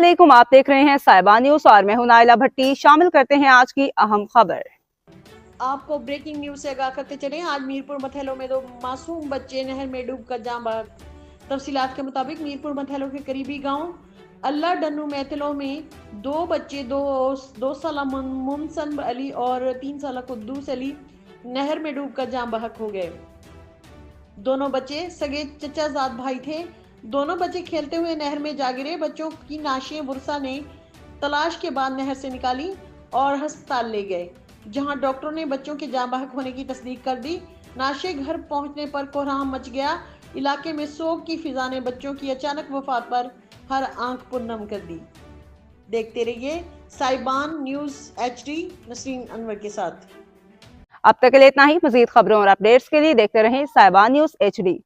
अस्सलामुअलैकुम, आप देख रहे हैं साहिबा न्यूज और मैं हूं नाइला भट्टी। शामिल करते हैं आज की अहम खबर। आपको ब्रेकिंग न्यूज से आगाह करते चले। आज मीरपुर मथैलो में 2 मासूम बच्चे नहर में डूबकर जान बहक। तफसीलात के मुताबिक मीरपुर मथैलो के करीबी गांव अल्लाह डन्नू मैथलो में 2 बच्चे 2 साल मुमसन अली और 3 साल कुद्दूस अली नहर में डूबकर जान बहक हो गए। दोनों बच्चे सगे चचाजाद भाई थे। दोनों बच्चे खेलते हुए नहर में जा गिरे। बच्चों की नाशें बुरसा ने तलाश के बाद नहर से निकाली और अस्पताल ले गए, जहां डॉक्टरों ने बच्चों के जान बहक होने की तस्दीक कर दी। नाशे घर पहुंचने पर कोहराम मच गया। इलाके में सोग की फिजा ने बच्चों की अचानक वफात पर हर आंख पुरनम कर दी। देखते रहिए साहिबान न्यूज HD नसरीन अनवर के साथ। अब तक के लिए इतना ही। मजीद खबरों और अपडेट्स के लिए देखते रहें साहिबा न्यूज HD।